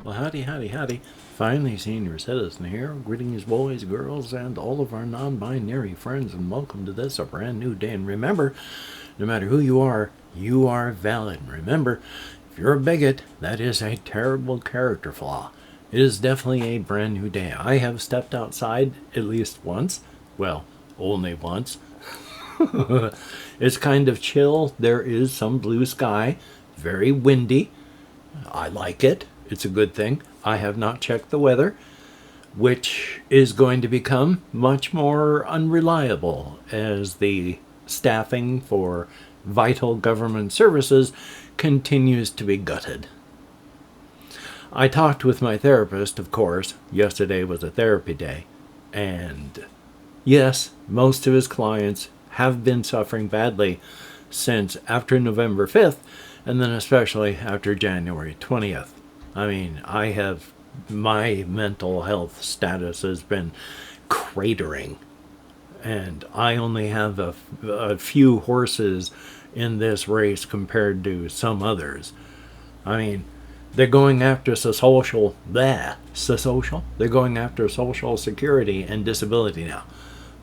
Well, howdy, howdy, howdy. Finally, senior citizen here. Greetings, boys, girls, and all of our non binary friends, and welcome to this, a brand new day. And remember, no matter who you are valid. And remember, if you're a bigot, that is a terrible character flaw. It is definitely a brand new day. I have stepped outside at least once. Well, only once. It's kind of chill. There is some blue sky, very windy. I like it. It's a good thing. I have not checked the weather, which is going to become much more unreliable as the staffing for vital government services continues to be gutted. I talked with my therapist, of course. Yesterday was a therapy day. And yes, most of his clients have been suffering badly since after November 5th, and then especially after January 20th. I mean, my mental health status has been cratering, and I only have a few horses in this race compared to some others. I mean, they're going after social. They're going after Social Security and disability now.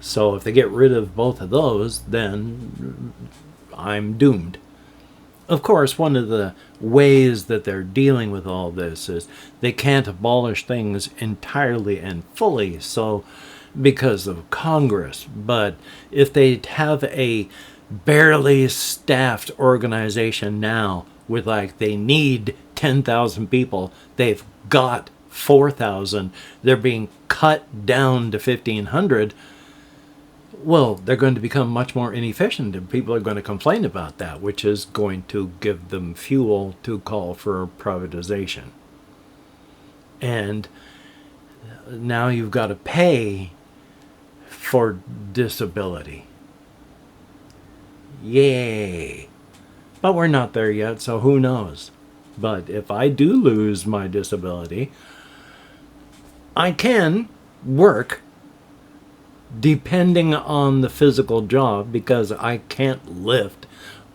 So if they get rid of both of those, then I'm doomed. Of course, one of the ways that they're dealing with all this is they can't abolish things entirely and fully, so because of Congress. But if they have a barely staffed organization now with they need 10,000 people, they've got 4,000, they're being cut down to 1,500, well, they're going to become much more inefficient, and people are going to complain about that, which is going to give them fuel to call for privatization. And now you've got to pay for disability. Yay! But we're not there yet, so who knows? But if I do lose my disability, I can work depending on the physical job, because I can't lift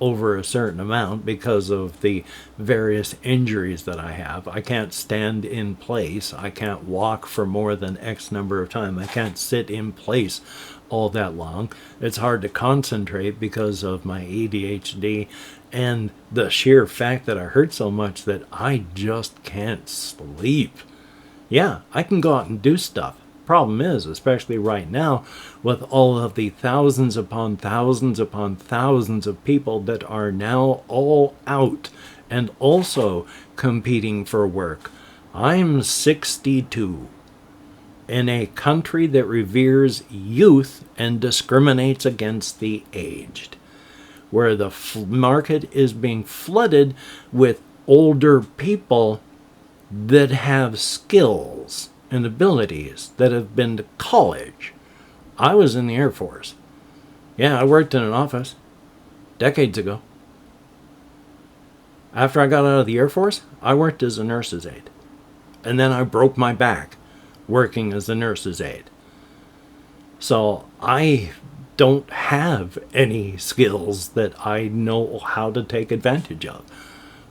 over a certain amount because of the various injuries that I have. I can't stand in place. I can't walk for more than X number of time. I can't sit in place all that long. It's hard to concentrate because of my ADHD and the sheer fact that I hurt so much that I just can't sleep. Yeah, I can go out and do stuff. Problem is, especially right now, with all of the thousands upon thousands upon thousands of people that are now all out and also competing for work. I'm 62 in a country that reveres youth and discriminates against the aged, where the market is being flooded with older people that have skills and abilities, that have been to college. I was in the Air Force. Yeah, I worked in an office decades ago. After I got out of the Air Force, I worked as a nurse's aide. And then I broke my back working as a nurse's aide. So I don't have any skills that I know how to take advantage of.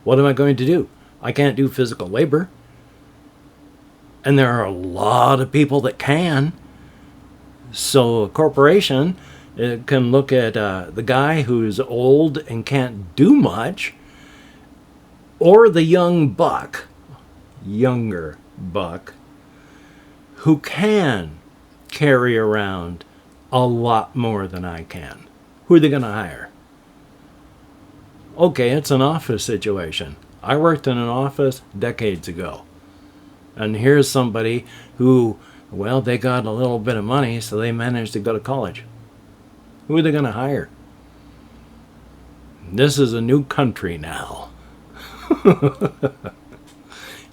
What am I going to do? I can't do physical labor. And there are a lot of people that can. So a corporation can look at the guy who's old and can't do much, or the younger buck, who can carry around a lot more than I can. Who are they going to hire? Okay, it's an office situation. I worked in an office decades ago. And here's somebody who, well, they got a little bit of money, so they managed to go to college. Who are they going to hire? This is a new country now.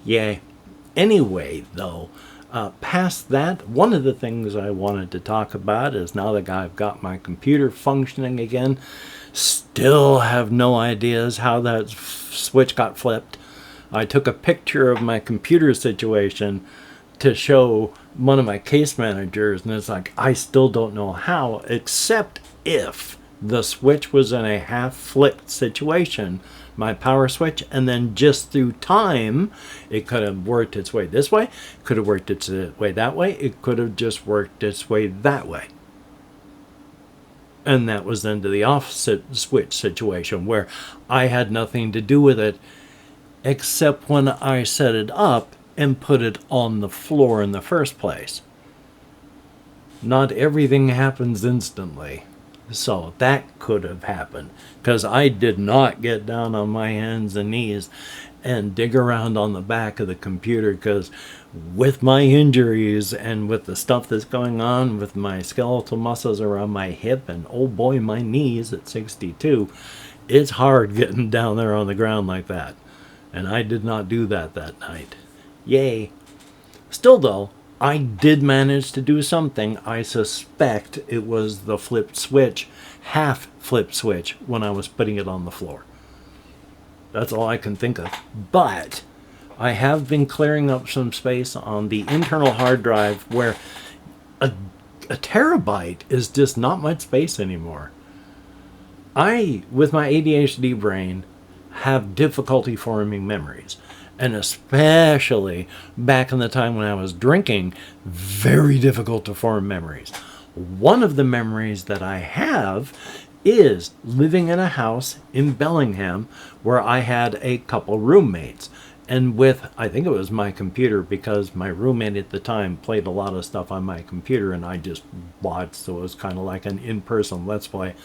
Yay. Anyway, though, past that, one of the things I wanted to talk about is now that I've got my computer functioning again, still have no ideas how that switch got flipped. I took a picture of my computer situation to show one of my case managers, and it's I still don't know how, except if the switch was in a half-flipped situation my power switch, and then just through time, it could have worked its way this way, could have worked its way that way, it could have just worked its way that way. And that was then to the off switch situation where I had nothing to do with it except when I set it up and put it on the floor in the first place. Not everything happens instantly. So that could have happened, because I did not get down on my hands and knees and dig around on the back of the computer, because with my injuries and with the stuff that's going on with my skeletal muscles around my hip and oh boy, my knees at 62, it's hard getting down there on the ground like that. And I did not do that night. Yay. Still though, I did manage to do something. I suspect it was the flipped switch, half flip switch, when I was putting it on the floor. That's all I can think of. But I have been clearing up some space on the internal hard drive where a terabyte is just not much space anymore. I, with my ADHD brain, have difficulty forming memories. And especially back in the time when I was drinking, very difficult to form memories. One of the memories that I have is living in a house in Bellingham where I had a couple roommates. And with, I think it was my computer, because my roommate at the time played a lot of stuff on my computer and I just watched, so it was kind of like an in-person Let's Play.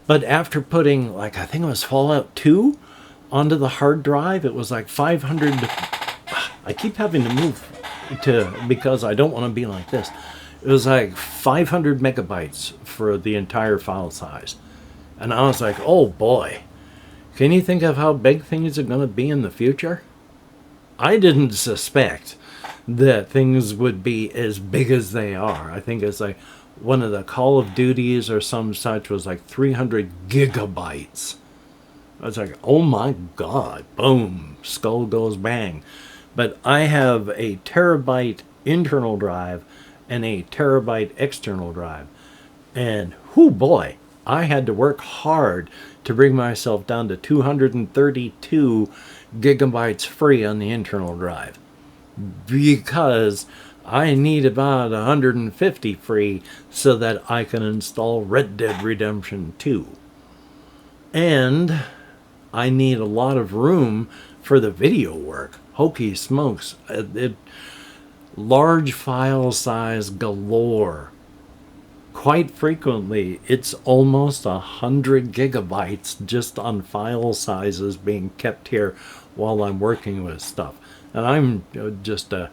But after putting, like, I think it was Fallout 2 onto the hard drive, it was like 500. I keep having to move because I don't want to be like this. It was like 500 megabytes for the entire file size. And I was like, oh boy, can you think of how big things are going to be in the future? I didn't suspect that things would be as big as they are. I think it's like one of the Call of Duties or some such was like 300 gigabytes. I was like, oh my God, boom, skull goes bang. But I have a terabyte internal drive and a terabyte external drive. And whoo boy, I had to work hard to bring myself down to 232 gigabytes free on the internal drive, because I need about 150 free so that I can install Red Dead Redemption 2. And I need a lot of room for the video work. Hokey smokes. Large file size galore. Quite frequently, it's almost 100 gigabytes just on file sizes being kept here while I'm working with stuff. And I'm just an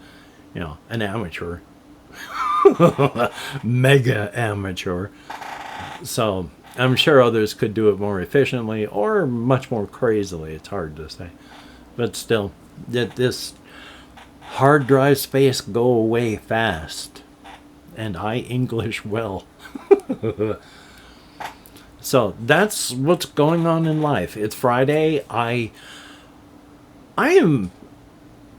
amateur. Mega amateur. So I'm sure others could do it more efficiently or much more crazily. It's hard to say. But still, let this hard drive space go away fast. And I English well. So that's what's going on in life. It's Friday. I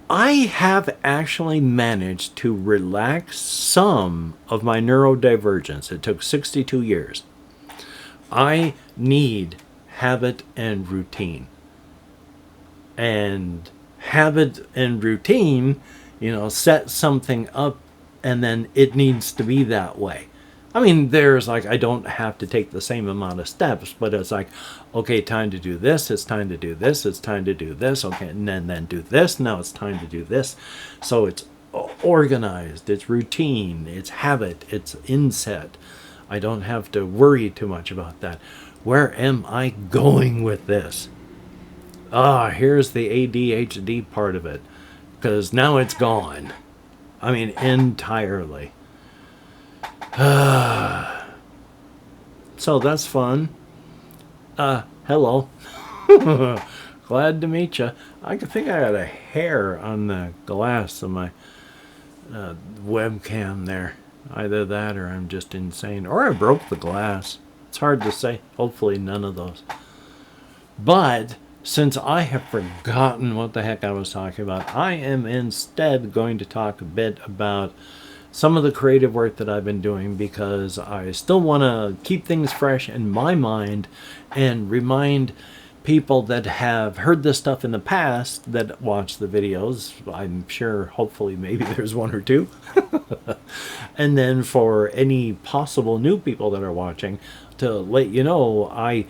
have actually managed to relax some of my neurodivergence. It took 62 years. I need habit and routine. And habit and routine, set something up and then it needs to be that way. I mean, there's like, I don't have to take the same amount of steps, but it's like, okay, time to do this, it's time to do this, it's time to do this, okay, and then do this, now it's time to do this. So it's organized, it's routine, it's habit, it's inset. I don't have to worry too much about that. Where am I going with this? Here's the ADHD part of it, because now it's gone. I mean, entirely. So that's fun. Hello. Glad to meet you. I think I got a hair on the glass of my webcam there. Either that or I'm just insane. Or I broke the glass. It's hard to say. Hopefully none of those. But since I have forgotten what the heck I was talking about, I am instead going to talk a bit about some of the creative work that I've been doing, because I still want to keep things fresh in my mind and remind people that have heard this stuff in the past that watch the videos. I'm sure, hopefully, maybe there's one or two. And then for any possible new people that are watching, to let you know, I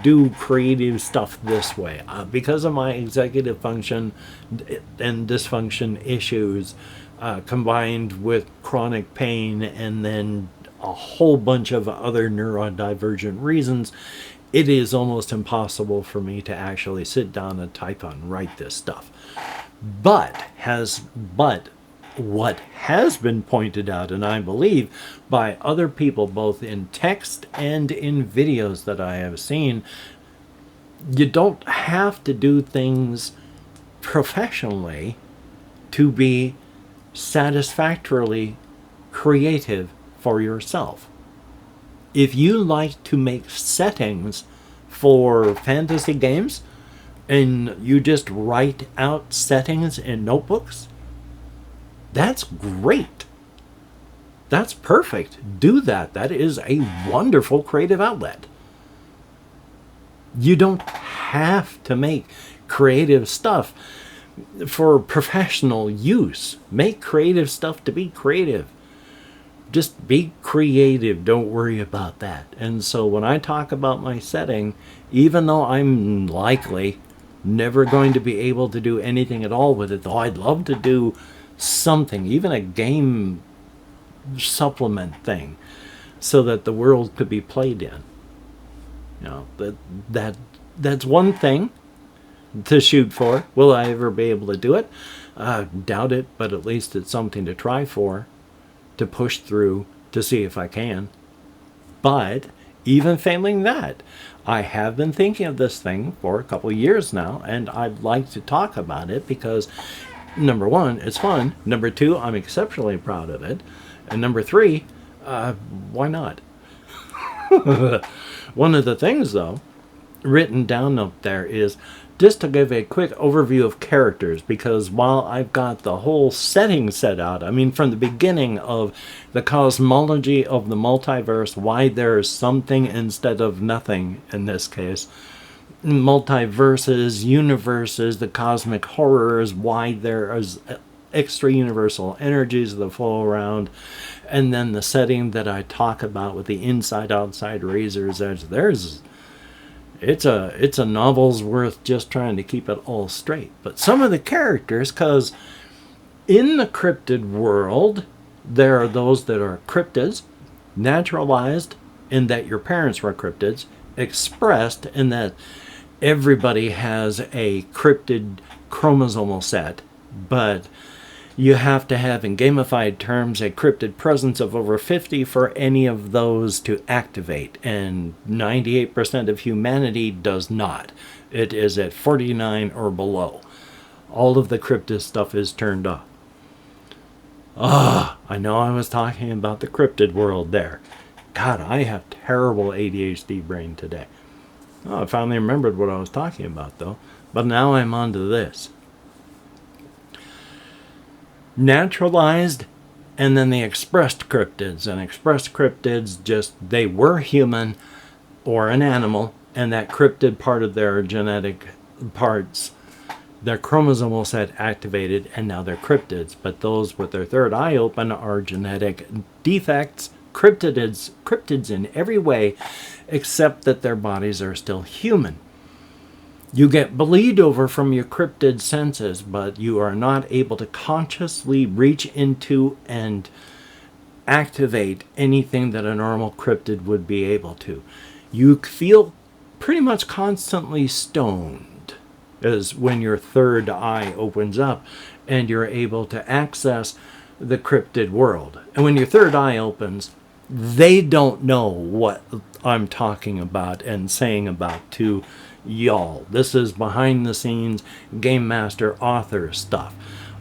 do creative stuff this way. Because of my executive function and dysfunction issues, combined with chronic pain and then a whole bunch of other neurodivergent reasons, it is almost impossible for me to actually sit down and type and write this stuff. But what has been pointed out, and I believe by other people, both in text and in videos that I have seen, you don't have to do things professionally to be satisfactorily creative for yourself. If you like to make settings for fantasy games and you just write out settings in notebooks, that's great. That's perfect. Do that. That is a wonderful creative outlet. You don't have to make creative stuff for professional use. Make creative stuff to be creative. Just be creative. Don't worry about that. And so when I talk about my setting, even though I'm likely never going to be able to do anything at all with it, though I'd love to do something, even a game supplement thing, so that the world could be played in. You know, that's one thing to shoot for. Will I ever be able to do it? Doubt it, but at least it's something to try for, to push through, to see if I can. But even failing that, I have been thinking of this thing for a couple of years now, and I'd like to talk about it because, number one, it's fun. Number two, I'm exceptionally proud of it. And number three, why not? One of the things, though, written down up there is just to give a quick overview of characters, because while I've got the whole setting set out, I mean, from the beginning of the cosmology of the multiverse, why there's something instead of nothing in this case, multiverses, universes, the cosmic horrors, why there is extra universal energies that flow around, and then the setting that I talk about with the inside-outside razor's edge. It's a novel's worth just trying to keep it all straight. But some of the characters, because in the cryptid world, there are those that are cryptids, naturalized in that your parents were cryptids, expressed in that everybody has a cryptid chromosomal set, but you have to have, in gamified terms, a cryptid presence of over 50 for any of those to activate, and 98% of humanity does not. It is at 49 or below. All of the cryptid stuff is turned off. I know I was talking about the cryptid world there. God, I have terrible ADHD brain today. I finally remembered what I was talking about, though. But now I'm on to this. Naturalized, and then the expressed cryptids. And expressed cryptids, just, they were human or an animal, and that cryptid part of their genetic parts, their chromosomal set activated, and now they're cryptids. But those with their third eye open are genetic defects, cryptids in every way, except that their bodies are still human. You get bleed over from your cryptid senses, but you are not able to consciously reach into and activate anything that a normal cryptid would be able to. You feel pretty much constantly stoned, as when your third eye opens up and you're able to access the cryptid world. And when your third eye opens, they don't know what I'm talking about and saying about to y'all. This is behind the scenes game master author stuff.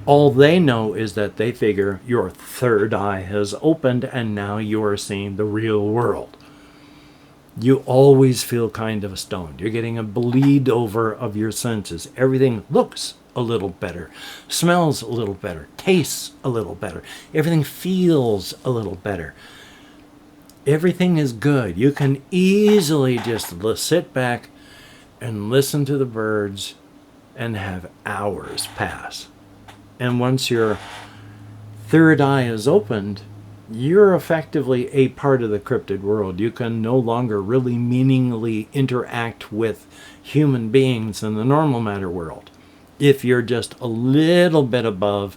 All they know is that they figure your third eye has opened and now you are seeing the real world. You always feel kind of stoned. You're getting a bleed over of your senses. Everything looks a little better, smells a little better, tastes a little better. Everything feels a little better. Everything is good. You can easily just sit back and listen to the birds and have hours pass. And once your third eye is opened, you're effectively a part of the cryptid world. You can no longer really meaningfully interact with human beings in the normal matter world. If you're just a little bit above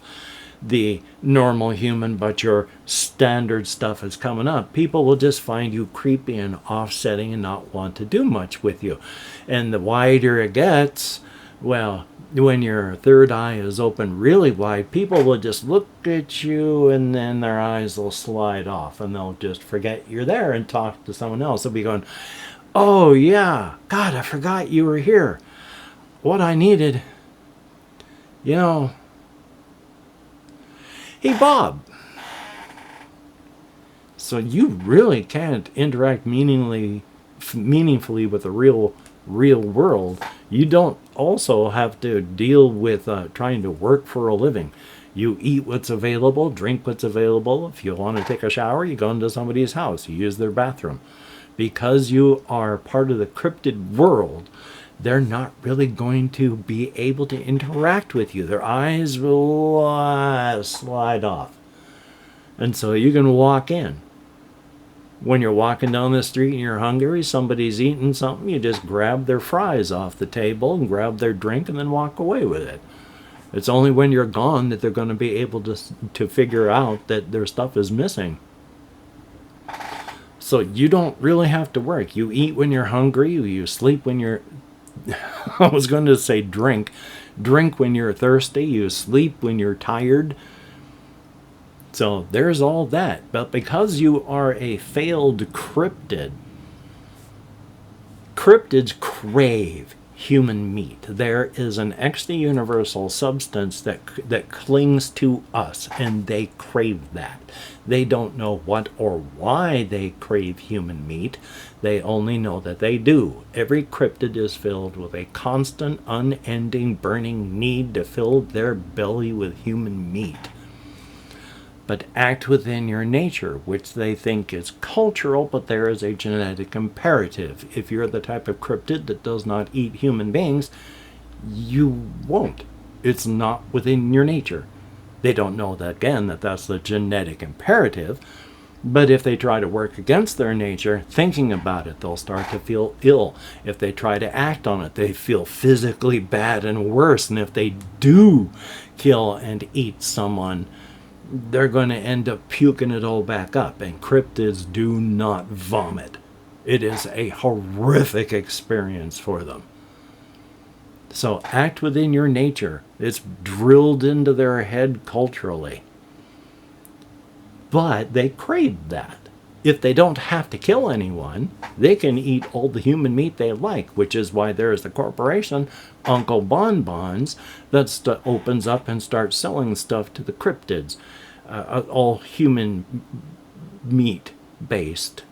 the normal human, but your standard stuff is coming up, people will just find you creepy and offsetting and not want to do much with you. And the wider it gets, well, when your third eye is open really wide, people will just look at you and then their eyes will slide off and they'll just forget you're there and talk to someone else. They'll be going, oh yeah, God, I forgot you were here. What I needed, you know, hey Bob. So you really can't interact meaningfully with the real world. You don't also have to deal with trying to work for a living. You eat what's available, drink what's available. If you want to take a shower, you go into somebody's house, you use their bathroom. Because you are part of the cryptid world, they're not really going to be able to interact with you. Their eyes will slide off. And so you can walk in. When you're walking down the street and you're hungry, somebody's eating something, you just grab their fries off the table and grab their drink and then walk away with it. It's only when you're gone that they're going to be able to figure out that their stuff is missing. So you don't really have to work. You eat when you're hungry, you sleep when you're... I was going to say drink. Drink when you're thirsty, you sleep when you're tired. So there's all that. But because you are a failed cryptid, cryptids crave human meat. There is an extra-universal substance that clings to us, and they crave that. They don't know what or why they crave human meat. They only know that they do. Every cryptid is filled with a constant, unending, burning need to fill their belly with human meat. But act within your nature, which they think is cultural, but there is a genetic imperative. If you're the type of cryptid that does not eat human beings, you won't. It's not within your nature. They don't know that, again, that that's the genetic imperative. But if they try to work against their nature, thinking about it, they'll start to feel ill. If they try to act on it, they feel physically bad and worse. And if they do kill and eat someone, they're going to end up puking it all back up. And cryptids do not vomit. It is a horrific experience for them. So act within your nature. It's drilled into their head culturally. But they crave that. If they don't have to kill anyone, they can eat all the human meat they like, which is why there is the corporation, Uncle Bonbons, that opens up and starts selling stuff to the cryptids. All human meat based.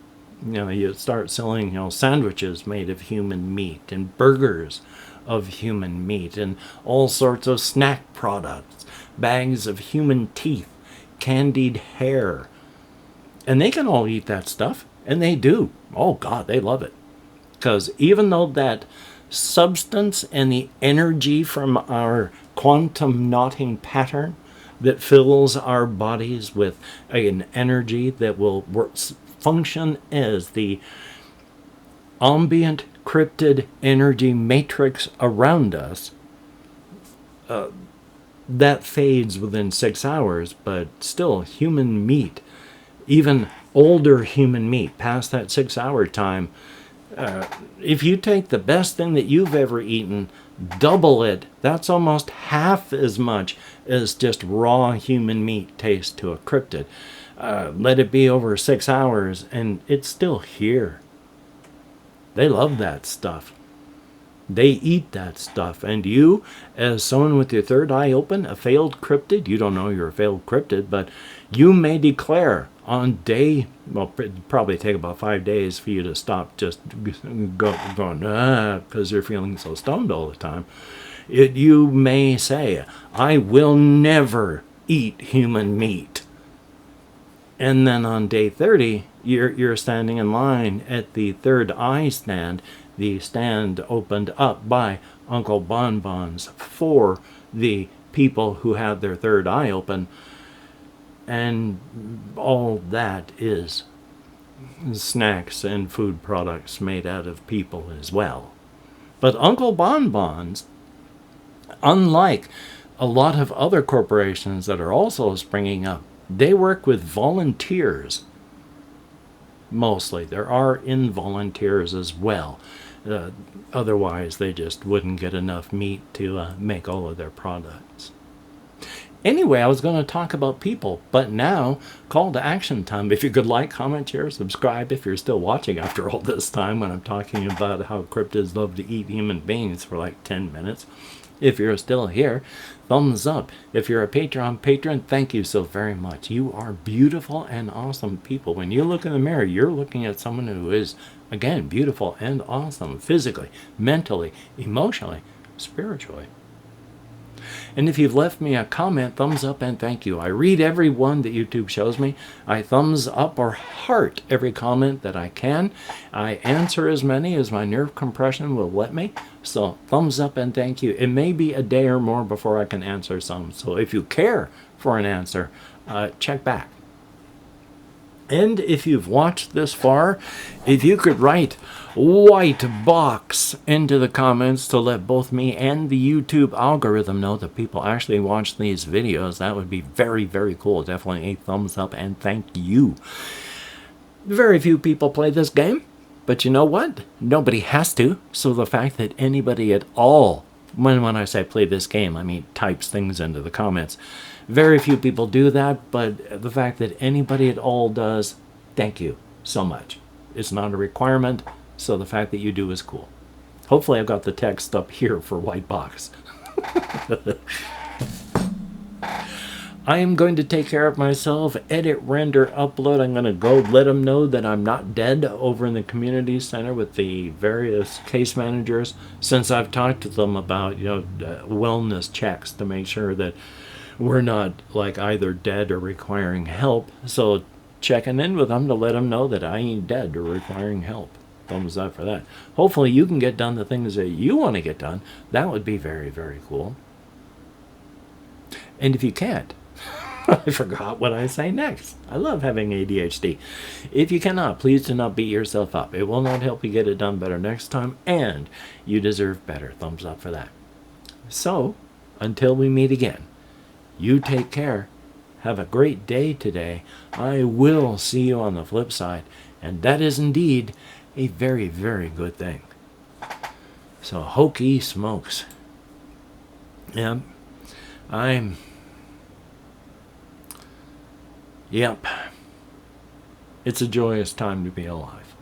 You start selling, sandwiches made of human meat and burgers of human meat and all sorts of snack products, bags of human teeth, candied hair. And they can all eat that stuff, and they do. Oh God, they love it. Because even though that substance and the energy from our quantum knotting pattern that fills our bodies with an energy that will function as the ambient cryptid energy matrix around us, that fades within 6 hours, but still human meat, even older human meat past that 6-hour time, if you take the best thing that you've ever eaten, double it, that's almost half as much as just raw human meat tastes to a cryptid. Let it be over 6 hours and it's still here. They love that stuff. They eat that stuff. And you, as someone with your third eye open, a failed cryptid, you don't know you're a failed cryptid, but you may declare on day, well, it'd probably take about 5 days for you to stop just going, because you're feeling so stoned all the time. You may say, I will never eat human meat. And then on day 30, you're standing in line at the third eye stand, the stand opened up by Uncle Bonbons for the people who had their third eye open. And all that is snacks and food products made out of people as well. But Uncle Bonbons, unlike a lot of other corporations that are also springing up, they work with volunteers. Mostly. There are involunteers as well. Otherwise, they just wouldn't get enough meat to make all of their products. Anyway, I was going to talk about people, but now, call to action time. If you could like, comment, share, subscribe, if you're still watching after all this time when I'm talking about how cryptids love to eat human beings for like 10 minutes. If you're still here, thumbs up. If you're a Patreon patron, thank you so very much. You are beautiful and awesome people. When you look in the mirror, you're looking at someone who is, again, beautiful and awesome physically, mentally, emotionally, spiritually. And if you've left me a comment, thumbs up and thank you. I read every one that YouTube shows me. I thumbs up or heart every comment that I can. I answer as many as my nerve compression will let me. So thumbs up and thank you. It may be a day or more before I can answer some. So if you care for an answer, check back. And if you've watched this far, if you could write white box into the comments to let both me and the YouTube algorithm know that people actually watch these videos, that would be very, very cool. Definitely a thumbs up and thank you. Very few people play this game, but you know what? Nobody has to. So the fact that anybody at all, when I say play this game, I mean types things into the comments. Very few people do that, but the fact that anybody at all does, thank you so much. It's not a requirement, so the fact that you do is cool. Hopefully I've got the text up here for white box. I am going to take care of myself, edit, render, upload. I'm going to go let them know that I'm not dead over in the community center with the various case managers, since I've talked to them about, wellness checks to make sure that we're not like either dead or requiring help. So checking in with them to let them know that I ain't dead or requiring help. Thumbs up for that. Hopefully you can get done the things that you want to get done. That would be very, very cool. And if you can't, I forgot what I say next. I love having ADHD. If you cannot, please do not beat yourself up. It will not help you get it done better next time, and you deserve better. Thumbs up for that. So, until we meet again, you take care. Have a great day today. I will see you on the flip side, and that is indeed a very, very good thing. So, hokey smokes. Yep. Yep. It's a joyous time to be alive.